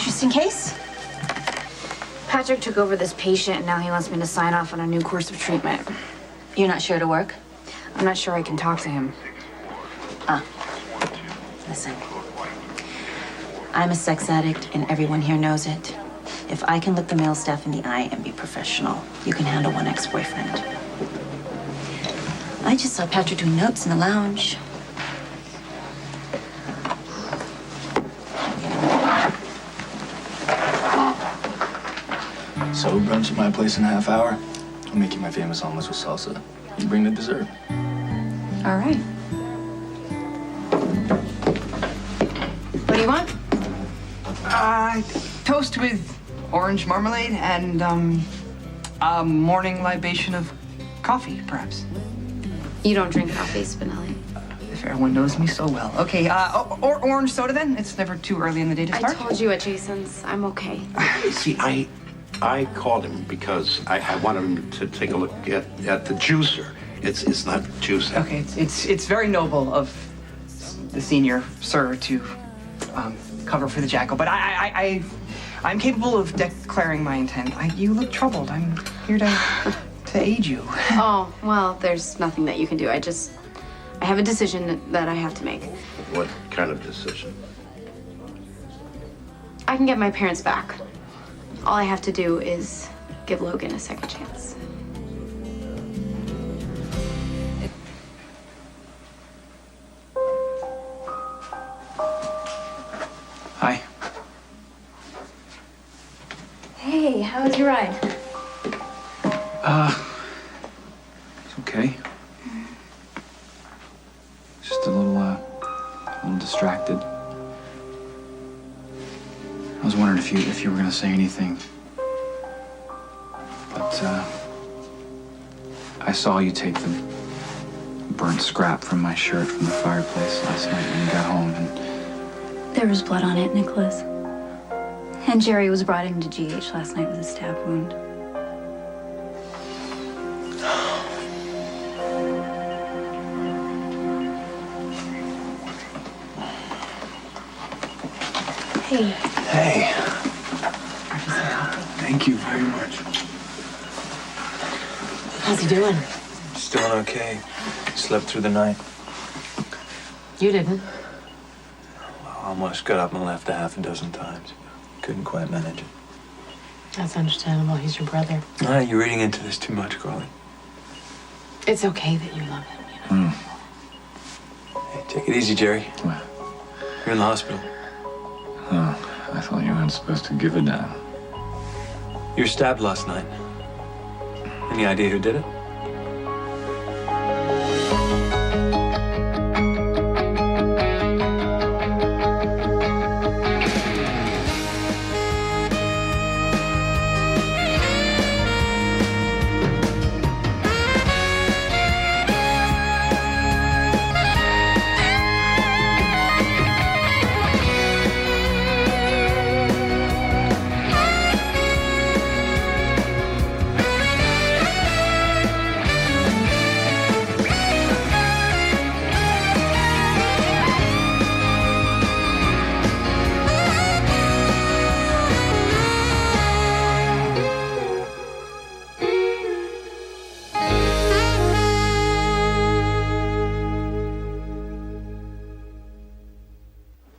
Interesting case. Patrick took over this patient, and now he wants me to sign off on a new course of treatment. You're not sure it'll work? I'm not sure I can talk to him. Listen. I'm a sex addict, and everyone here knows it. If I can look the male staff in the eye and be professional, you can handle one ex-boyfriend. I just saw Patrick doing nubs in the lounge. So, brunch at my place in a half hour. I'll make you my famous omelets with salsa. You bring the dessert. All right. What do you want? Toast with orange marmalade and, a morning libation of coffee, perhaps. You don't drink coffee, Spinelli. If everyone knows me so well. Okay, or orange soda then? It's never too early in the day to start. I told you at Jason's. I'm okay. See, I called him because I want him to take a look at the juicer. It's not juice. Okay, it's very noble of the senior sir to cover for the jackal, but I'm capable of declaring my intent. You look troubled. I'm here to aid you. Oh, well, there's nothing that you can do. I have a decision that I have to make. What kind of decision? I can get my parents back. All I have to do is give Logan a second chance. Hi. Hey, how was your ride? It's okay. Just a little distracted. I was wondering if you were gonna say anything. But, I saw you take the burnt scrap from my shirt from the fireplace last night when you got home, and There was blood on it, Nicholas. And Jerry was brought into GH last night with a stab wound. Hey. Hey. Thank you very much. How's he doing? He's doing okay. Slept through the night. You didn't. Almost got up and left a half a dozen times. Couldn't quite manage it. That's understandable. He's your brother. You're reading into this too much, Carly. It's okay that you love him, you know? Hey, take it easy, Jerry. What? You're in the hospital. Oh, I thought you weren't supposed to give a damn. You were stabbed last night. Any idea who did it?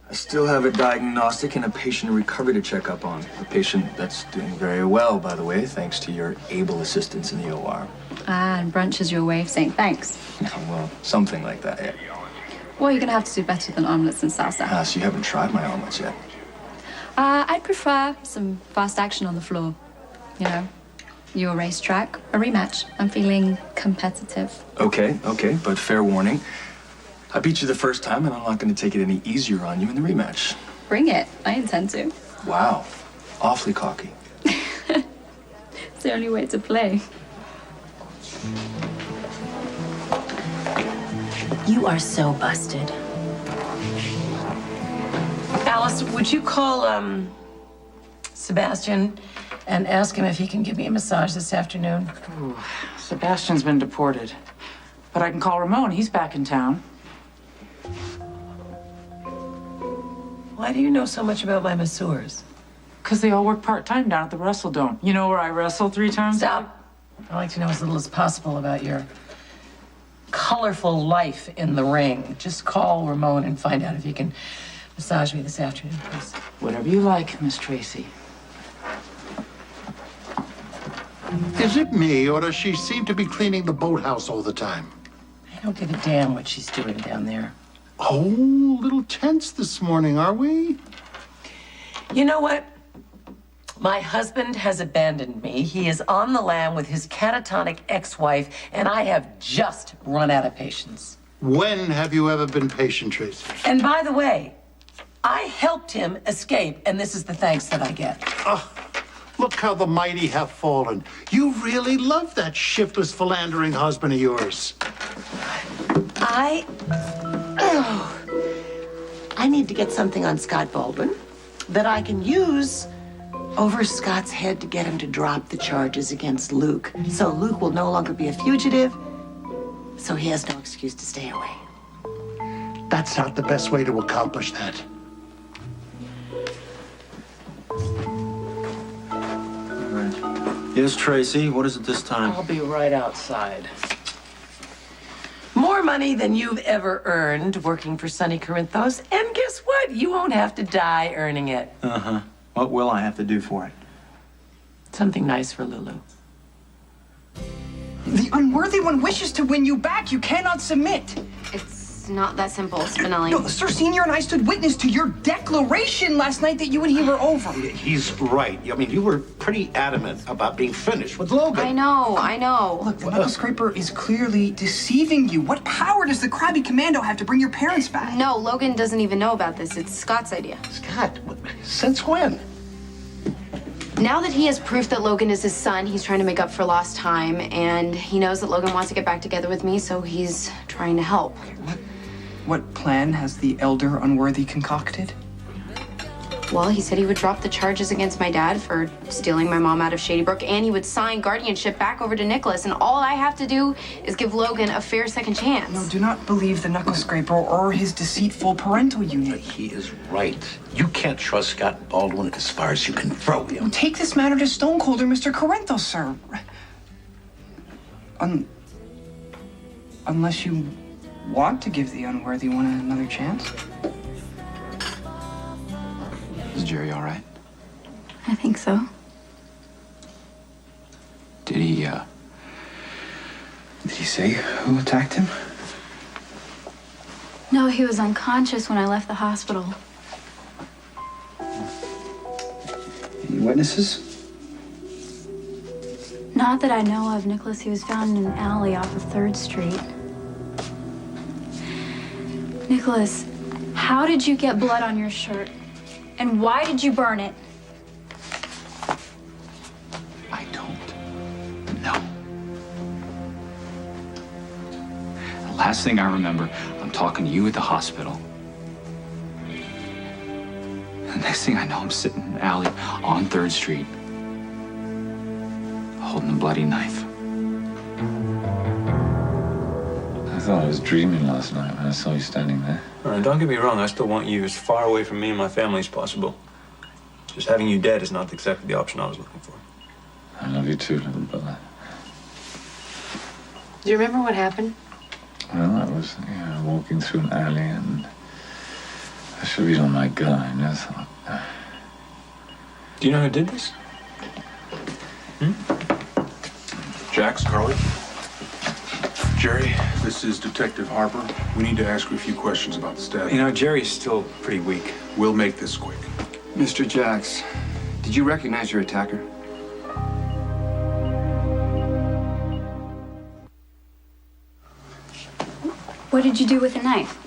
I still have a diagnostic and a patient in recovery to check up on. A patient that's doing very well, by the way, thanks to your able assistance in the OR. Ah, and brunch is your way of saying thanks. Well, something like that, yeah. Well, you're gonna have to do better than omelets and salsa. So you haven't tried my omelets yet? I'd prefer some fast action on the floor. You know, your racetrack, a rematch. I'm feeling competitive. Okay, but fair warning. I beat you the first time, and I'm not going to take it any easier on you in the rematch. Bring it. I intend to. Wow. Awfully cocky. It's the only way to play. You are so busted. Alice, would you call, Sebastian and ask him if he can give me a massage this afternoon? Ooh, Sebastian's been deported. But I can call Ramon. He's back in town. Why do you know so much about my masseurs? because they all work part-time down at the Wrestle Dome. You know where I wrestle 3 times? Stop. I'd like to know as little as possible about your colorful life in the ring. Just call Ramon and find out if he can massage me this afternoon, please. Whatever you like, Miss Tracy. Is it me, or does she seem to be cleaning the boathouse all the time? I don't give a damn what she's doing down there. Oh, a little tense this morning, are we? You know what? My husband has abandoned me. He is on the lam with his catatonic ex-wife, and I have just run out of patience. When have you ever been patient, Tracy? And by the way, I helped him escape, and this is the thanks that I get. Look how the mighty have fallen. You really love that shiftless, philandering husband of yours. I need to get something on Scott Baldwin that I can use over Scott's head to get him to drop the charges against Luke. So Luke will no longer be a fugitive, so he has no excuse to stay away. That's not the best way to accomplish that. Yes, Tracy, what is it this time? I'll be right outside. More money than you've ever earned working for Sonny Corinthos. And guess what? You won't have to die earning it. Uh-huh. What will I have to do for it? Something nice for Lulu. The unworthy one wishes to win you back. You cannot submit. It's not that simple, Spinelli. No, Sir Senior and I stood witness to your declaration last night that you and he were over. He's right. I mean, you were pretty adamant about being finished with Logan. I know. Look, the knuckle scraper is clearly deceiving you. What power does the crabby commando have to bring your parents back? No, Logan doesn't even know about this. It's Scott's idea. Scott, since when? Now that he has proof that Logan is his son, he's trying to make up for lost time, and he knows that Logan wants to get back together with me, so he's trying to help. What plan has the elder unworthy concocted? Well, he said he would drop the charges against my dad for stealing my mom out of Shady Brook, and he would sign guardianship back over to Nicholas, and all I have to do is give Logan a fair second chance. No, do not believe the knuckle scraper or his deceitful parental unit. He is right. You can't trust Scott Baldwin as far as you can throw him. Take this matter to Stonecold or Mr. Corinthos, sir. Unless you want to give the unworthy one another chance. Is Jerry all right? I think so. Did he say who attacked him? No, he was unconscious when I left the hospital. Any witnesses? Not that I know of, Nicholas. He was found in an alley off of 3rd Street. Nicholas, how did you get blood on your shirt? And why did you burn it? I don't know. The last thing I remember, I'm talking to you at the hospital. The next thing I know, I'm sitting in an alley on 3rd Street, holding a bloody knife. I thought I was dreaming last night when I saw you standing there. All right, don't get me wrong. I still want you as far away from me and my family as possible. Just having you dead is not exactly the option I was looking for. I love you too, little brother. Do you remember what happened? Well, I was walking through an alley and I should read on my gun. And I thought, Do you know who did this? Jax, Carly. Jerry, this is Detective Harper. We need to ask you a few questions about the staff. You know, Jerry's still pretty weak. We'll make this quick. Mr. Jax, did you recognize your attacker? What did you do with the knife?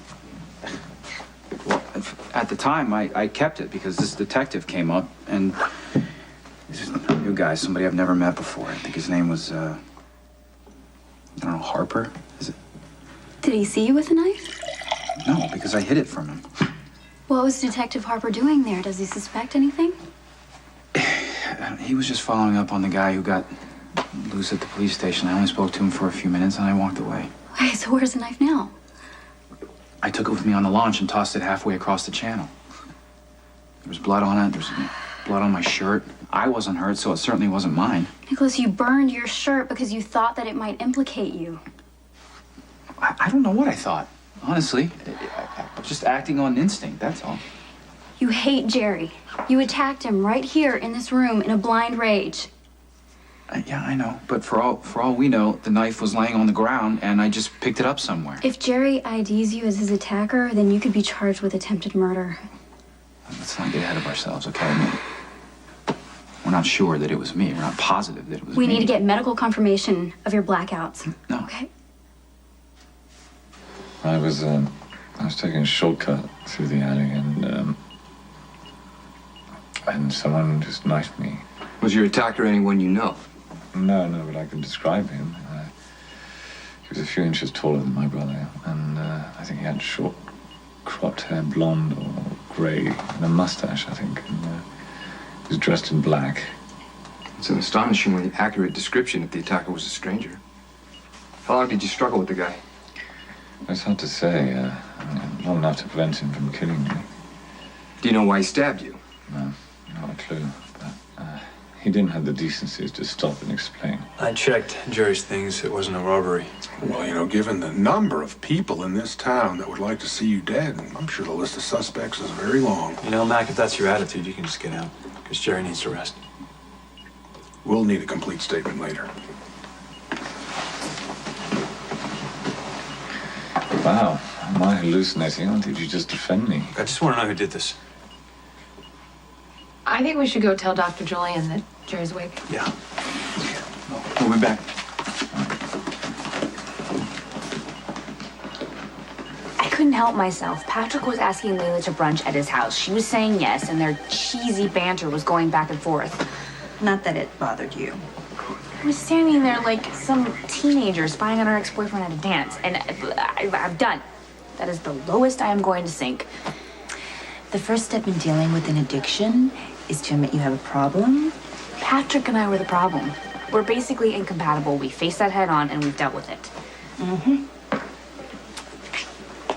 well, at the time, I kept it because this detective came up and he's a new guy, somebody I've never met before. I think his name was, I don't know, Harper? Is it? Did he see you with a knife? No, because I hid it from him. What was Detective Harper doing there? Does he suspect anything? He was just following up on the guy who got loose at the police station. I only spoke to him for a few minutes and I walked away. Wait, so where's the knife now? I took it with me on the launch and tossed it halfway across the channel. There was blood on it. blood on my shirt. I wasn't hurt, so it certainly wasn't mine. Nicholas, you burned your shirt because you thought that it might implicate you. I don't know what I thought, honestly. I was just acting on instinct, that's all. You hate Jerry. You attacked him right here in this room in a blind rage. Yeah, I know. But for all we know, the knife was laying on the ground, and I just picked it up somewhere. If Jerry IDs you as his attacker, then you could be charged with attempted murder. Let's not get ahead of ourselves, okay? I mean, we're not sure that it was me. We're not positive that it was me. We need to get medical confirmation of your blackouts. No. Okay? I was taking a shortcut through the alley, and someone just knifed me. Was your attacker anyone you know? No, but I can describe him. He was a few inches taller than my brother, and I think he had short, cropped hair, blonde or grey, and a mustache, I think. And he was dressed in black. It's an astonishingly accurate description if the attacker was a stranger. How long did you struggle with the guy? It's hard to say. Long enough to prevent him from killing me. Do you know why he stabbed you? No, not a clue. But he didn't have the decencies to stop and explain. I checked Jerry's things. It wasn't a robbery. Well, you know, given the number of people in this town that would like to see you dead, I'm sure the list of suspects is very long. You know, Mac, if that's your attitude, you can just get out. Because Jerry needs to rest. We'll need a complete statement later. Wow, am I hallucinating, or did you just defend me? I just want to know who did this. I think we should go tell Dr. Julian that Jerry's awake. Yeah. We'll be back. I couldn't help myself. Patrick was asking Layla to brunch at his house. She was saying yes, and their cheesy banter was going back and forth. Not that it bothered you. I was standing there like some teenager spying on her ex-boyfriend at a dance, and I'm done. That is the lowest I am going to sink. The first step in dealing with an addiction is to admit you have a problem. Patrick and I were the problem. We're basically incompatible. We faced that head on, and we've dealt with it. Mm-hmm.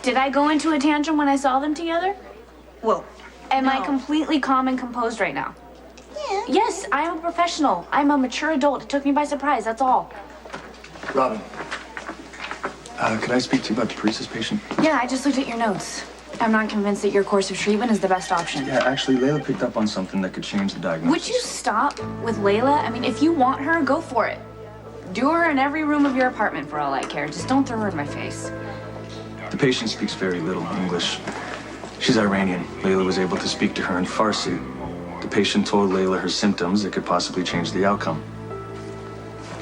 Did I go into a tantrum when I saw them together? Well, am I completely calm and composed right now? Yeah. Yes, I am a professional. I'm a mature adult. It took me by surprise, that's all. Robin, could I speak to you about the Paresis patient? Yeah, I just looked at your notes. I'm not convinced that your course of treatment is the best option. Yeah, actually, Layla picked up on something that could change the diagnosis. Would you stop with Layla? I mean, if you want her, go for it. Do her in every room of your apartment for all I care. Just don't throw her in my face. The patient speaks very little English. She's Iranian. Layla was able to speak to her in Farsi. The patient told Layla her symptoms that could possibly change the outcome.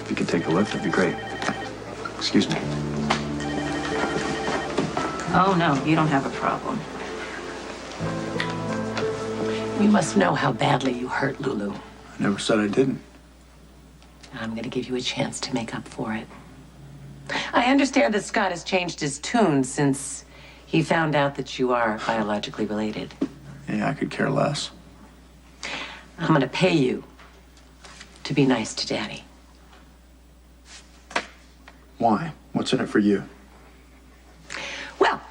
If you could take a look, that'd be great. Excuse me. Oh, no, you don't have a problem. You must know how badly you hurt Lulu. I never said I didn't. I'm going to give you a chance to make up for it. I understand that Scott has changed his tune since he found out that you are biologically related. Yeah, I could care less. I'm going to pay you to be nice to Daddy. Why? What's in it for you? Well,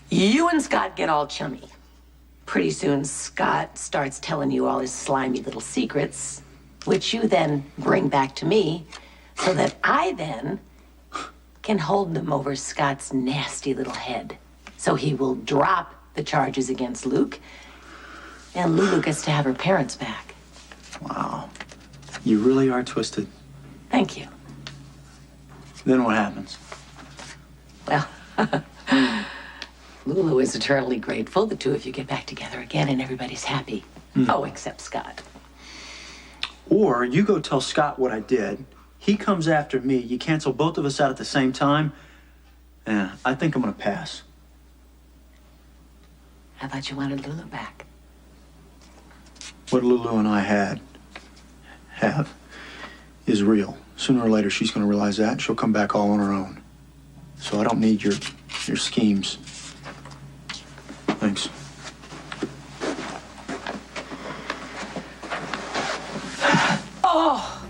you and Scott get all chummy. Pretty soon, Scott starts telling you all his slimy little secrets, which you then bring back to me, so that I then can hold them over Scott's nasty little head. So he will drop the charges against Luke, and Lulu gets to have her parents back. Wow. You really are twisted. Thank you. Then what happens? Well, Lulu is eternally grateful. The two of you get back together again, and everybody's happy. Oh, except Scott. Or you go tell Scott what I did. He comes after me. You cancel both of us out at the same time. Yeah, I think I'm gonna pass. I thought you wanted Lulu back. What Lulu and I have, is real. Sooner or later, she's gonna realize that, and she'll come back all on her own. So I don't need your schemes. Thanks. Oh!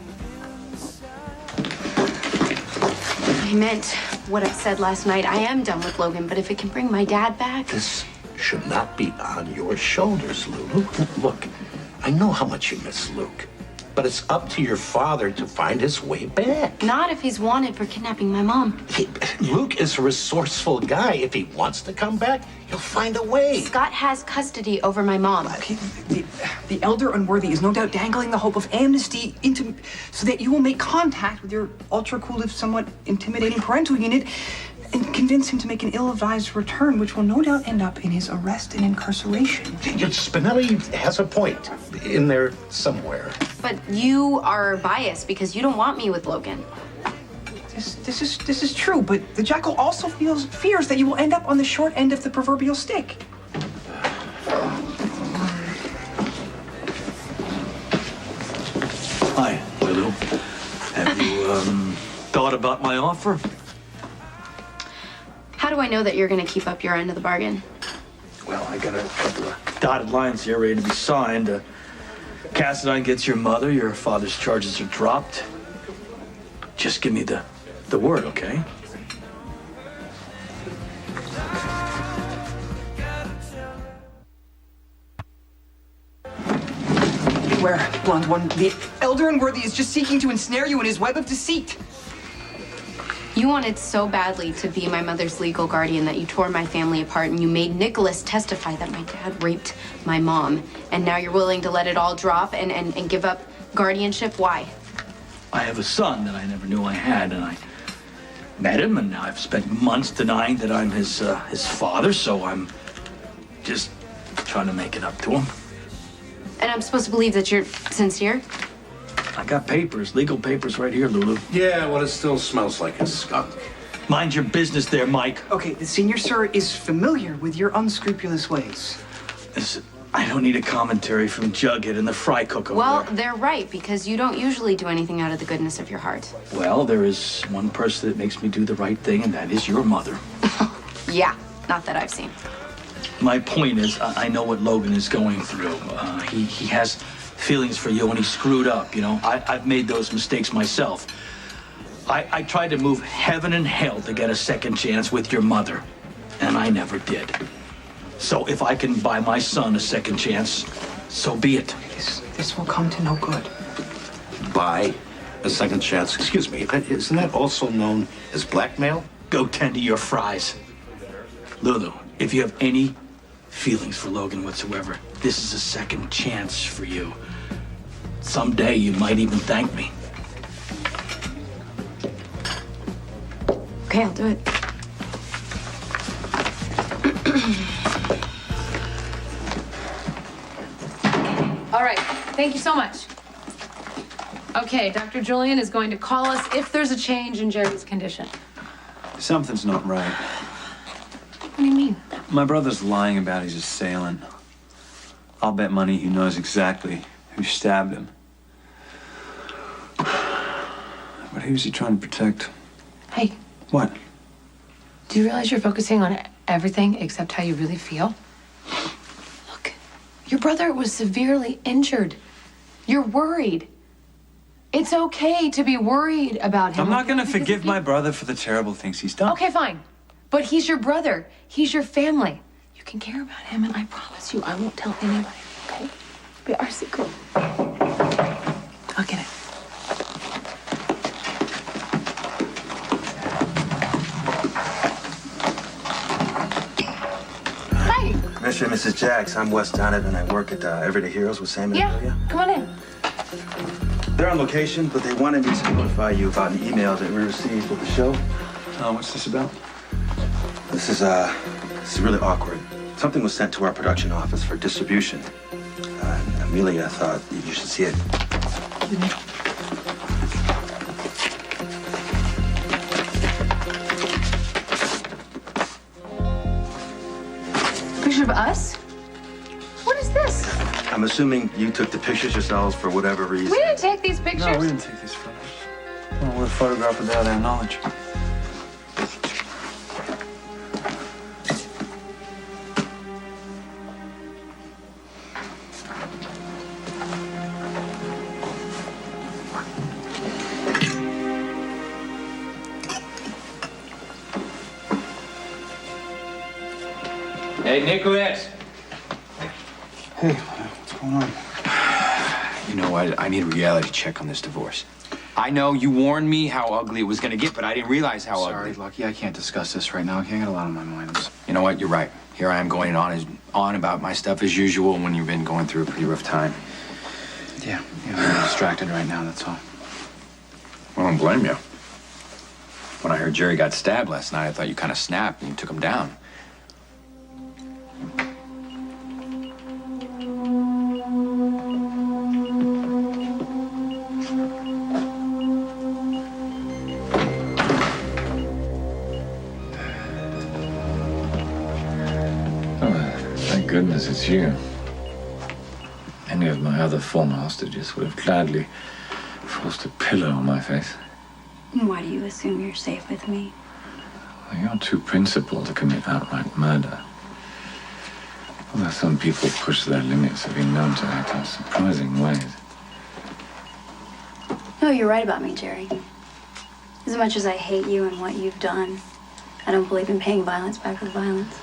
I meant what I said last night. I am done with Logan, but if it can bring my dad back... This should not be on your shoulders, Lulu. Look, I know how much you miss Luke, but it's up to your father to find his way back. Not if he's wanted for kidnapping my mom. Luke is a resourceful guy. If he wants to come back, he'll find a way. Scott has custody over my mom. The elder unworthy is no doubt dangling the hope of amnesty so that you will make contact with your ultra-cool, if somewhat intimidating parental unit and convince him to make an ill-advised return, which will no doubt end up in his arrest and incarceration. Spinelli has a point in there somewhere. But you are biased because you don't want me with Logan. This is true, but the Jackal also fears that you will end up on the short end of the proverbial stick. Hi, Lulu. Have you thought about my offer? How do I know that you're going to keep up your end of the bargain? Well, I got a couple of dotted lines here ready to be signed. Cassadine gets your mother, your father's charges are dropped. Just give me the word, okay? Beware, blonde one. The elder unworthy is just seeking to ensnare you in his web of deceit. You wanted so badly to be my mother's legal guardian that you tore my family apart and you made Nicholas testify that my dad raped my mom. And now you're willing to let it all drop and give up guardianship? Why? I have a son that I never knew I had, and I met him, and I've spent months denying that I'm his father, so I'm just trying to make it up to him. And I'm supposed to believe that you're sincere? I got papers, legal papers right here, Lulu. Yeah, well, it still smells like a skunk. Mind your business there, Mike. Okay, the senior sir is familiar with your unscrupulous ways. Listen, I don't need a commentary from Jughead and the fry cook over Well, there. they're right, because you don't usually do anything out of the goodness of your heart. Well, there is one person that makes me do the right thing, and that is your mother. Yeah, not that I've seen. My point is, I know what Logan is going through. He has feelings for you, and he screwed up, you know? I've made those mistakes myself. I tried to move heaven and hell to get a second chance with your mother, and I never did. So if I can buy my son a second chance, so be it. This will come to no good. Buy a second chance? Excuse me, isn't that also known as blackmail? Go tend to your fries. Lulu, if you have any feelings for Logan whatsoever, this is a second chance for you. Someday you might even thank me. Okay, I'll do it. All right, thank you so much. Okay, Dr. Julian is going to call us if there's a change in Jerry's condition. Something's not right. What do you mean? My brother's lying about his assailant. I'll bet money he knows exactly who stabbed him. But who's he trying to protect? Hey, What? do you realize you're focusing on everything except how you really feel? Look, your brother was severely injured. You're worried. It's okay to be worried about him. I'm not gonna forgive my brother for the terrible things he's done. Okay, fine. But he's your brother. He's your family. You can care about him, and I promise you, I won't tell anybody, okay? Be our secret. I'll get it. Hi. Mr. and Mrs. Jax, I'm Wes Donovan. I work at Everyday Heroes with Sam and Amelia. Come on in. They're on location, but they wanted me to notify you about an email that we received with the show. What's this about? This is really awkward. Something was sent to our production office for distribution. Amelia thought you should see it. Picture of us? What is this? I'm assuming you took the pictures yourselves for whatever reason. We didn't take these pictures. No, we didn't take these photos. Well, we're photographed without our knowledge. Hey, Nicholas! Hey, what's going on? You know, I need a reality check on this divorce. I know you warned me how ugly it was gonna get, but I didn't realize how ugly. Sorry, Lucky, I can't discuss this right now. Okay, I got a lot on my mind. You know what? You're right. Here I am going on about my stuff as usual when you've been going through a pretty rough time. Yeah, I'm distracted right now, that's all. I don't blame you. When I heard Jerry got stabbed last night, I thought you kind of snapped and you took him down. Thank goodness it's you. Any of my other former hostages would have gladly forced a pillow on my face. Why do you assume you're safe with me? Well, you're too principled to commit outright murder. Although some people push their limits, have been known to act in surprising ways. No, you're right about me, Jerry. As much as I hate you and what you've done, I don't believe in paying violence back with violence.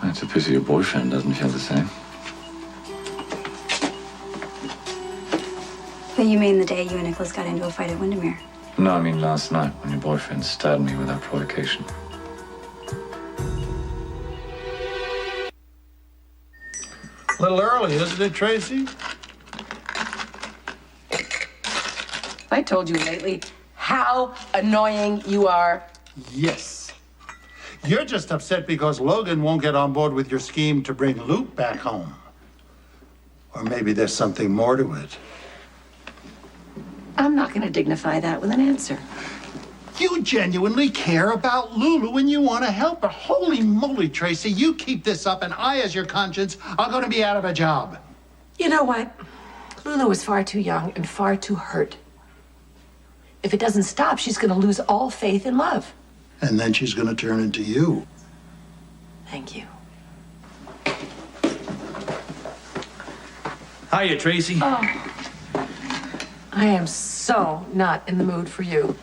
It's a pity your boyfriend doesn't feel the same. But you mean the day you and Nicholas got into a fight at Windermere? No, I mean last night when your boyfriend stabbed me without provocation. A little early, isn't it, Tracy? I told you lately how annoying you are. Yes. You're just upset because Logan won't get on board with your scheme to bring Luke back home. Or maybe there's something more to it. I'm not going to dignify that with an answer. You genuinely care about Lulu and you want to help her. Holy moly, Tracy, you keep this up and I, as your conscience, are going to be out of a job. You know what? Lulu is far too young and far too hurt. If it doesn't stop, she's going to lose all faith in love. And then she's going to turn into you. Thank you. Hiya, Tracy. Oh. I am so not in the mood for you.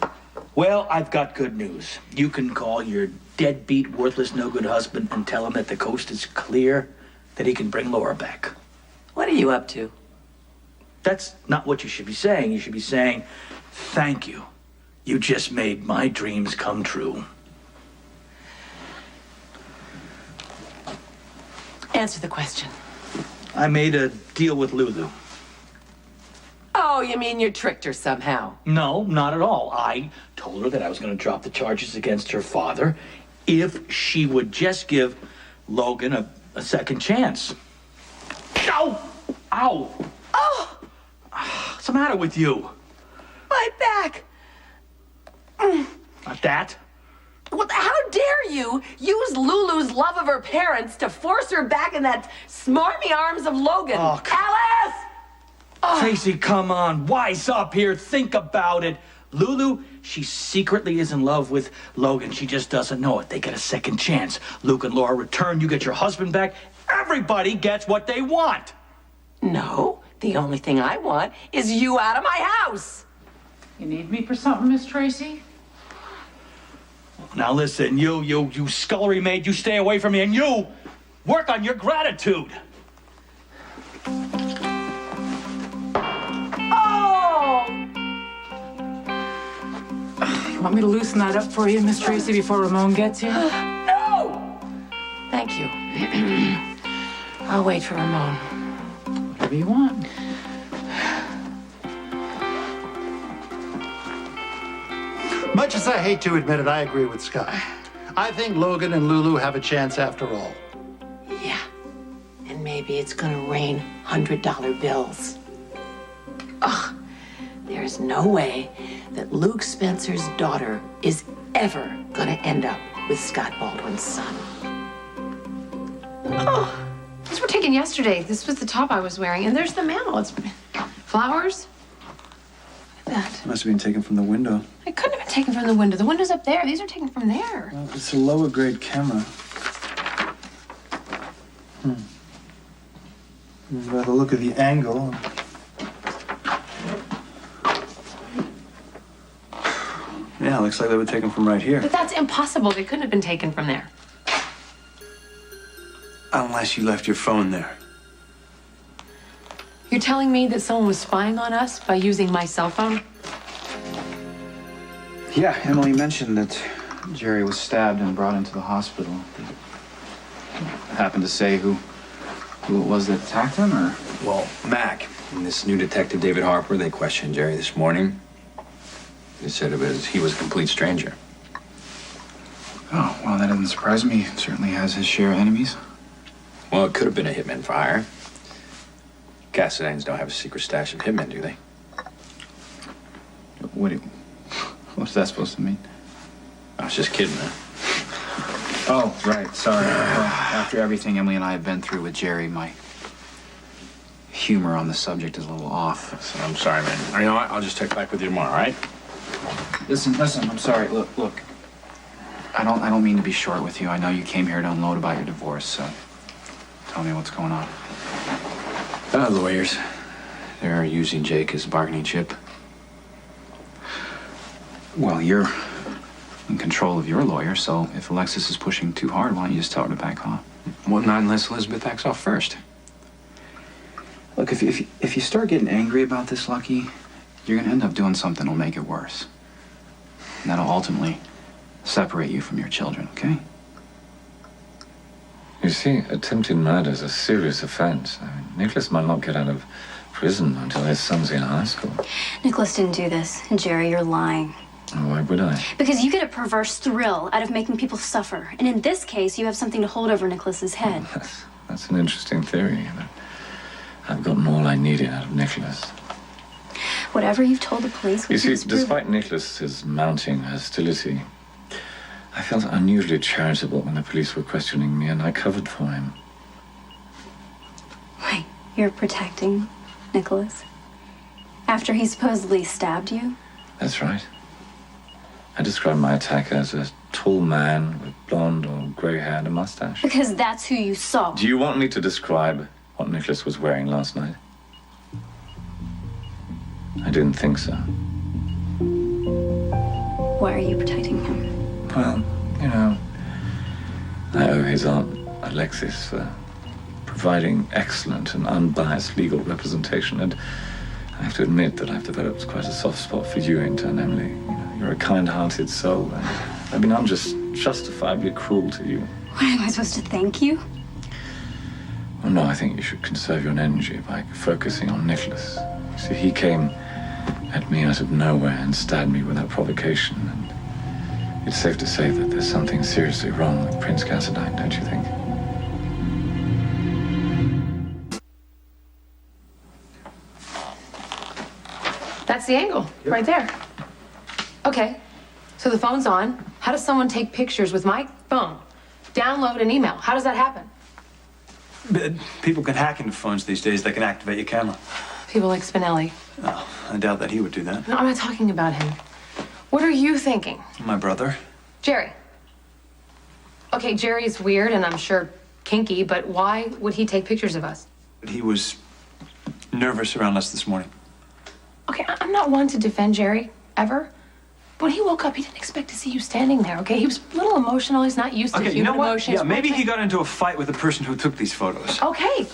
Well, I've got good news. You can call your deadbeat, worthless, no-good husband and tell him that the coast is clear, that he can bring Laura back. What are you up to? That's not what you should be saying. You should be saying, thank you. You just made my dreams come true. Answer the question. I made a deal with Lulu. Oh, you mean you tricked her somehow? No, not at all. I told her that I was going to drop the charges against her father if she would just give Logan a second chance. Ow! Ow! Oh! What's the matter with you? My back! Not that. Well, how dare you use Lulu's love of her parents to force her back in that smarmy arms of Logan? Oh, Alice! Oh. Tracy, come on. Wise up here. Think about it. Lulu, she secretly is in love with Logan. She just doesn't know it. They get a second chance. Luke and Laura return. You get your husband back. Everybody gets what they want. No, the only thing I want is you out of my house. You need me for something, Miss Tracy? Now listen, you scullery maid, you stay away from me, and you work on your gratitude. Oh! You want me to loosen that up for you, Miss Tracy, before Ramon gets here? No! Thank you. I'll wait for Ramon. Whatever you want. Much as I hate to admit it, I agree with Scott. I think Logan and Lulu have a chance after all. Yeah. And maybe it's gonna rain $100 bills. Ugh. There's no way that Luke Spencer's daughter is ever gonna end up with Scott Baldwin's son. Oh, these were taken yesterday. This was the top I was wearing, and there's the mail. It's flowers. Look at that. Must have been taken from the window. It couldn't have been taken from the window. The window's up there. These are taken from there. Well, it's a lower grade camera. By the look of the angle. Yeah, looks like they were taken from right here. But that's impossible. They couldn't have been taken from there. Unless you left your phone there. You're telling me that someone was spying on us by using my cell phone? Yeah, Emily mentioned that Jerry was stabbed and brought into the hospital. Happen to say who it was that attacked him, or? Well, Mac and this new detective, David Harper, they questioned Jerry this morning. They said he was a complete stranger. Oh, well, that doesn't surprise me. He certainly has his share of enemies. Well, it could have been a hitman for hire. Cassadines don't have a secret stash of hitmen, do they? What's that supposed to mean? I was just kidding, man. Oh, right. Sorry. Well, after everything Emily and I have been through with Jerry, my humor on the subject is a little off. So I'm sorry, man. You know what? I'll just check back with you tomorrow, all right? Listen. I'm sorry. Look. I don't mean to be short with you. I know you came here to unload about your divorce, so tell me what's going on. Lawyers. They're using Jake as a bargaining chip. Well, you're in control of your lawyer, so if Alexis is pushing too hard, why don't you just tell her to back off? Well, not unless Elizabeth backs off first. Look, if you start getting angry about this, Lucky, you're gonna end up doing something that'll make it worse. And that'll ultimately separate you from your children, okay? You see, attempted murder is a serious offense. I mean, Nicholas might not get out of prison until his son's in high school. Nicholas didn't do this. And Jerry, you're lying. Why would I? Because you get a perverse thrill out of making people suffer. And in this case, you have something to hold over Nicholas's head. That's an interesting theory, but I've gotten all I needed out of Nicholas. Whatever you've told the police, we You can see, disprove it. despite Nicholas's mounting hostility, I felt unusually charitable when the police were questioning me, and I covered for him. Wait, you're protecting Nicholas? After he supposedly stabbed you? That's right. I described my attacker as a tall man with blonde or grey hair and a mustache. Because that's who you saw. Do you want me to describe what Nicholas was wearing last night? I didn't think so. Why are you protecting him? Well, you know, I owe his aunt, Alexis, for providing excellent and unbiased legal representation, and I have to admit that I've developed quite a soft spot for you in turn, Emily. You know, you're a kind-hearted soul, and I mean, I'm just justifiably cruel to you. What, am I supposed to thank you? Well, no, I think you should conserve your energy by focusing on Nicholas. You see, he came at me out of nowhere and stabbed me without provocation, and it's safe to say that there's something seriously wrong with Prince Cassadine, don't you think? That's the angle, right there. Okay, so the phone's on. How does someone take pictures with my phone, download an email? How does that happen? People can hack into phones these days. They can activate your camera. People like Spinelli. Oh, I doubt that he would do that. No, I'm not talking about him. What are you thinking? My brother. Jerry. Okay, Jerry's weird and I'm sure kinky, but why would he take pictures of us? He was nervous around us this morning. Okay, I'm not one to defend Jerry, ever. When he woke up, he didn't expect to see you standing there, okay? He was a little emotional. He's not used to Okay, you human know what? emotions. Yeah, maybe he got into a fight with the person who took these photos. Okay.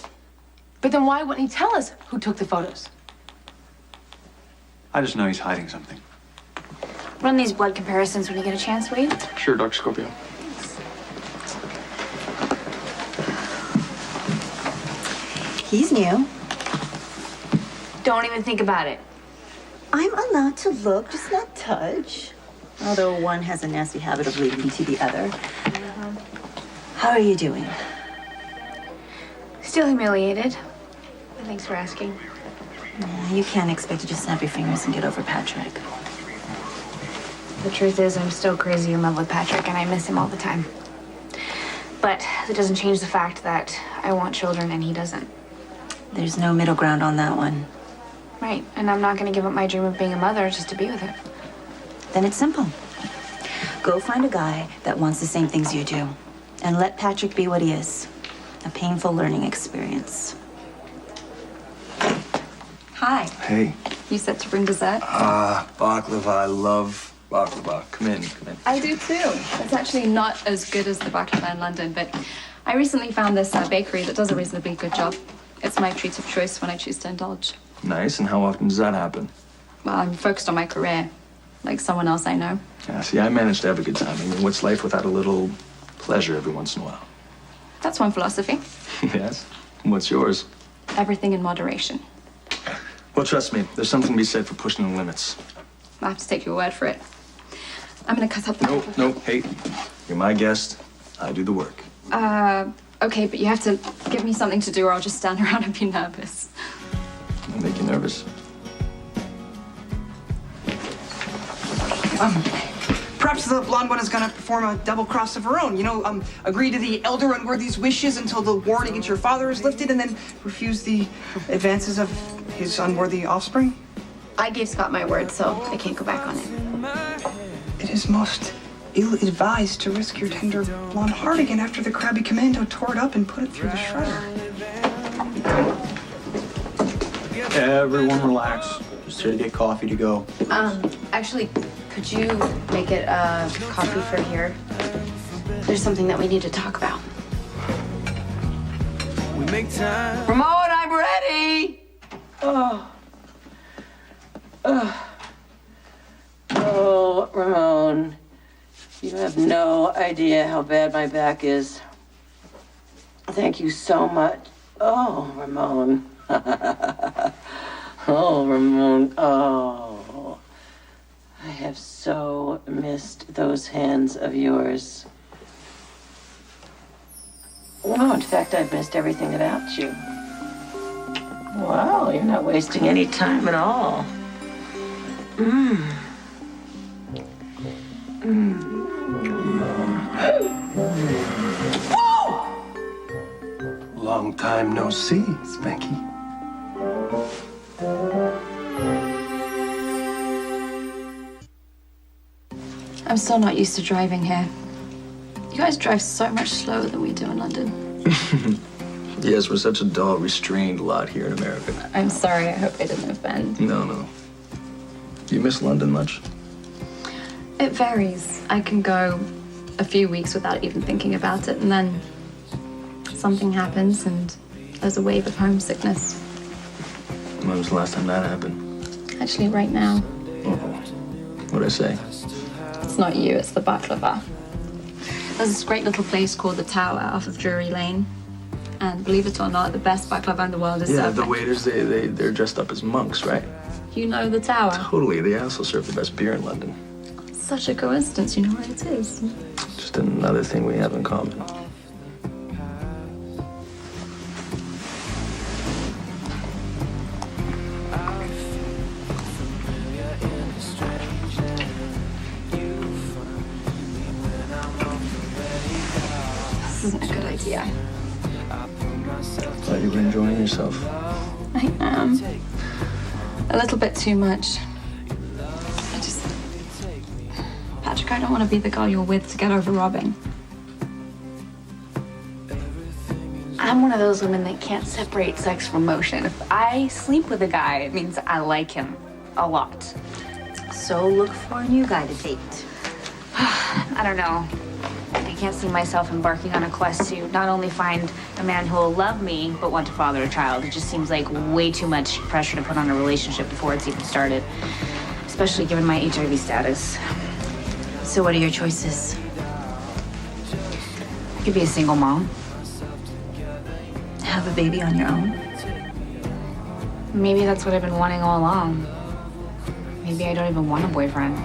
But then why wouldn't he tell us who took the photos? I just know he's hiding something. Run these blood comparisons when you get a chance, Wade. Sure, Dr. Scorpio. He's new. Don't even think about it. I'm allowed to look, just not touch. Although one has a nasty habit of leading to the other. How are you doing? Still humiliated. But thanks for asking. Yeah, you can't expect to just snap your fingers and get over Patrick. The truth is, I'm still crazy in love with Patrick, and I miss him all the time. But that doesn't change the fact that I want children and he doesn't. There's no middle ground on that one. Right, and I'm not gonna give up my dream of being a mother just to be with him. Then it's simple. Go find a guy that wants the same things you do. And let Patrick be what he is. A painful learning experience. Hi. Hey. You set to bring dessert? Baklava. I love baklava. Come in. I do too. It's actually not as good as the baklava in London, but I recently found this bakery that does a reasonably good job. It's my treat of choice when I choose to indulge. Nice, and how often does that happen? Well, I'm focused on my career, like someone else I know. Yeah, see, I managed to have a good time. I mean, what's life without a little pleasure every once in a while? That's one philosophy. Yes? What's yours? Everything in moderation. Well, trust me, there's something to be said for pushing the limits. I have to take your word for it. I'm gonna cut up the... Nope, hey, you're my guest. I do the work. Okay, but you have to give me something to do or I'll just stand around and be nervous. I'll make you nervous. Perhaps the blonde one is gonna perform a double cross of her own. You know, agree to the elder unworthy's wishes until the warrant against your father is lifted and then refuse the advances of his unworthy offspring? I gave Scott my word, so I can't go back on it. It is most ill-advised to risk your tender blonde heart again after the crabby commando tore it up and put it through the shredder. Everyone relax. Just here to get coffee to go. Actually, could you make it coffee for here? There's something that we need to talk about. Ramon, I'm ready. Oh, Ramon, you have no idea how bad my back is. Thank you so much. Oh, Ramon. Oh, Ramon. Oh, I have so missed those hands of yours. Oh, in fact, I've missed everything about you. Wow, you're not wasting any time at all. Long time no see, Spanky. I'm still not used to driving here. You guys drive so much slower than we do in London. Yes, we're such a dull, restrained lot here in America. I'm sorry, I hope I didn't offend. No. Do you miss London much? It varies. I can go a few weeks without even thinking about it, and then something happens and there's a wave of homesickness. When was the last time that happened? Actually, right now. What'd I say? It's not you, it's the baklava. There's this great little place called The Tower off of Drury Lane. And believe it or not, the best baklava in the world is served. The waiters, they're dressed up as monks, right? You know The Tower? Totally. They also serve the best beer in London. Such a coincidence, you know where it is. Just another thing we have in common. This isn't a good idea. Glad you were enjoying yourself. I am. A little bit too much. Patrick, I don't want to be the girl you're with to get over robbing. I'm one of those women that can't separate sex from emotion. If I sleep with a guy, it means I like him a lot. So look for a new guy to date. I don't know. I can't see myself embarking on a quest to not only find a man who will love me, but want to father a child. It just seems like way too much pressure to put on a relationship before it's even started, especially given my HIV status. So what are your choices? I could be a single mom. Have a baby on your own? Maybe that's what I've been wanting all along. Maybe I don't even want a boyfriend.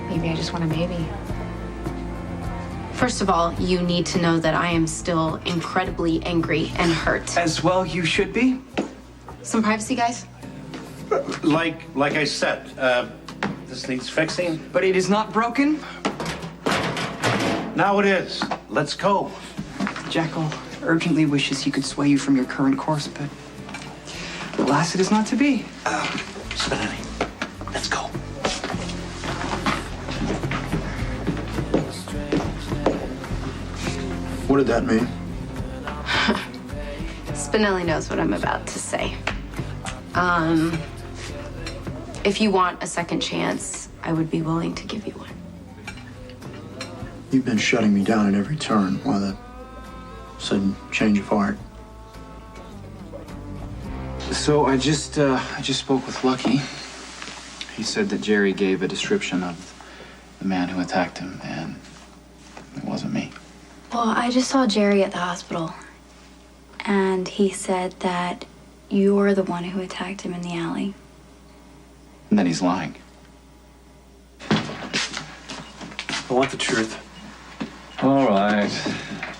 Maybe I just want a baby. First of all, you need to know that I am still incredibly angry and hurt. As well you should be. Some privacy, guys? Like I said, this needs fixing. But it is not broken. Now it is. Let's go. Jackal urgently wishes he could sway you from your current course, but alas, it is not to be. Spinelli, let's go. What did that mean? Spinelli knows what I'm about to say. If you want a second chance, I would be willing to give you one. You've been shutting me down at every turn. Why the sudden change of heart? So I just spoke with Lucky. He said that Jerry gave a description of the man who attacked him, and it wasn't me. Well, I just saw Jerry at the hospital, and he said that you're the one who attacked him in the alley. And then he's lying. I want the truth. All right.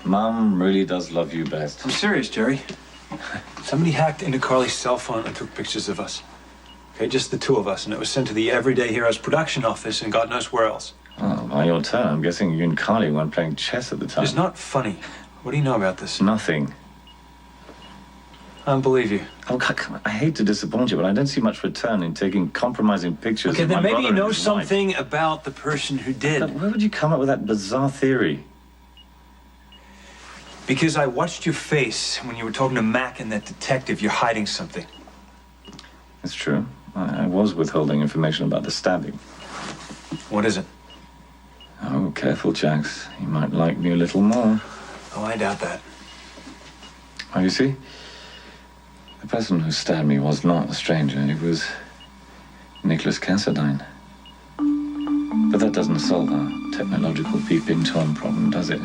Mom really does love you best. I'm serious, Jerry. Somebody hacked into Carly's cell phone and took pictures of us. Okay, just the two of us, and it was sent to the Everyday Heroes production office and God knows where else. Oh, by your turn, I'm guessing you and Carly weren't playing chess at the time. It's not funny. What do you know about this? Nothing. I don't believe you. Oh, come on. I hate to disappoint you, but I don't see much return in taking compromising pictures Okay, of then my maybe brother you and know his something wife. about the person who did. But where would you come up with that bizarre theory? Because I watched your face when you were talking to Mac and that detective. You're hiding something. It's true. I was withholding information about the stabbing. What is it? Oh, careful, Jax. You might like me a little more. Oh, I doubt that. Oh, you see? The person who stabbed me was not a stranger. It was Nicholas Cassadine. But that doesn't solve our technological peeping Tom problem, does it?